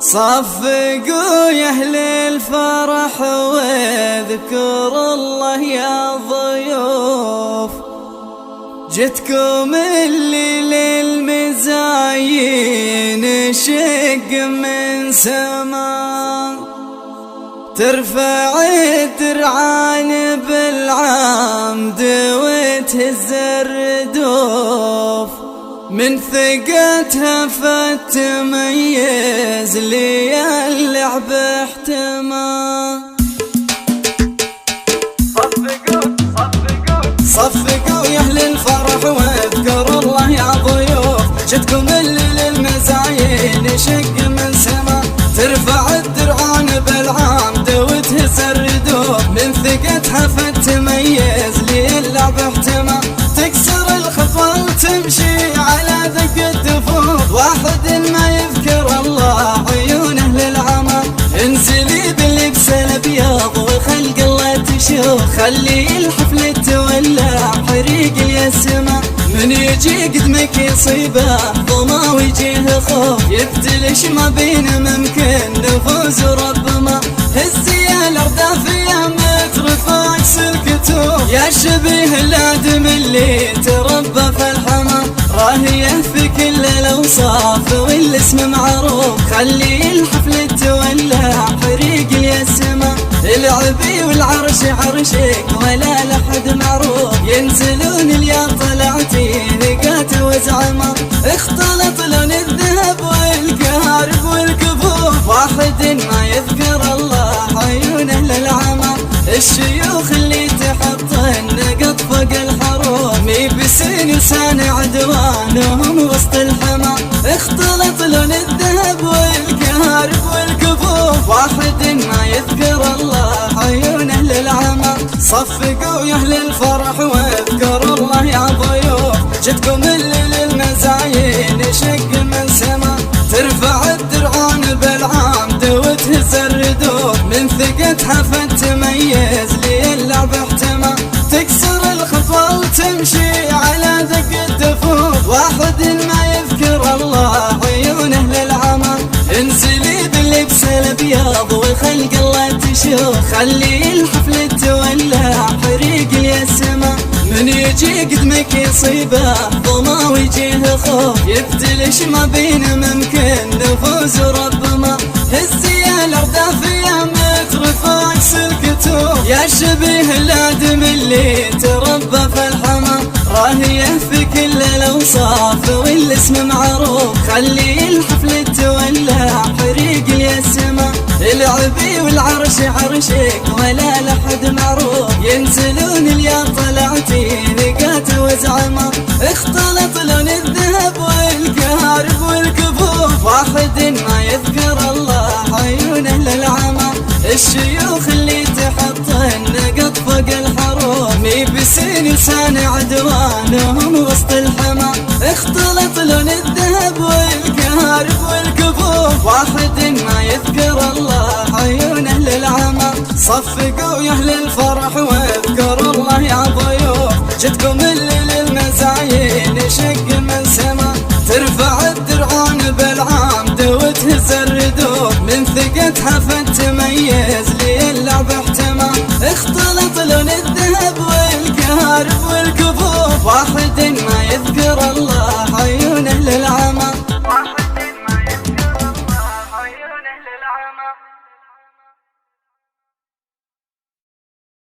صفقوا يا أهل الفرح واذكروا الله يا ضيوف، جتكم الليل المزاين شق من سما، ترفع الدرعان بالعمد وتهز الردوف، من ثقتها فتميز لي اللعب احتمى. صفقوا يا أهل الفرح واذكروا الله يا ضيوف، جتكم الليل المزاين شق من سما، ترفع الدرعان بالعمد وتهز الردوف، من ثقتها فتميز لي اللعب احتمى، تكسر الخطوة وتمشي على ذق الدفوف، واحد ما يذكر الله عيونه للعمى، انزلي باللبس الابيض وخلق الله تشوف، خلي الحفل تولع حريق اليسمى، من يجي قدمك يصيبه ظما ويجيه خوف، يبتلش ما بين ممكن نفوز ربما، هزي الأرداف يا مترفع الكتوف، يا شبيه الآدم اللي تربى في الحما، راهيه في كل الأوصاف والاسم معروف، خلي الحفل تولع حريق اليسمى، العبي والعرش عرشك ولا لحد معروف، ينزلون اليا طلعتي ثقات وزعمة، اختلط لون الذهب والكهرب والكفوف، واحد ما يذكر الله عيونه للعمى، الشيوخ اللي تحط النقط فوق الحروف، ميبسين لسان عدوانهم وسط الحما، اختلط لون الذهب والكهرب والكفوف، واحد ما يذكر الله عيونه للعمى. صفقوا يا أهل الفرح واذكروا الله يا ضيوف، جتكم الليل المزاين شق من سما، ترفع الدرعان بالعمد وتهز الردوف، من ثقتها فتميز لي اللعب احتمى، تكسر الخطوة وتمشي على ذق الدفوف، واحد ما يذكر الله عيونه للعمى، انزلي باللبس الابيض وخلق الله تشوف، خلي الحفل تولع حريق اليسمى، من يجي قدمك يصيبه ظما ويجيه خوف، يبتلش ما بين ممكن نفوز ربما، هزي الأرداف يا مترفع الكتوف، يا شبيه الآدم اللي تربى في الحما، راهيه في كل الأوصاف والاسم معروف، خلي الحفل تولع حريق اليسمى، العبي والعرش عرشك ولا لحد معروف، ينزلون اليا طلعتي ثقات وزعمة، اختلط لون الذهب والكهرب والكفوف، واحد ما يذكر الله عيونه للعمى، الشيوخ اللي تحط النقط فوق الحروف، ميبسين لسان عدوانهم وسط الحما، اختلط لون الذهب والكهرب والكفوف، واحد ما يذكر الله عيونه للعمى. صفقوا يا أهل الفرح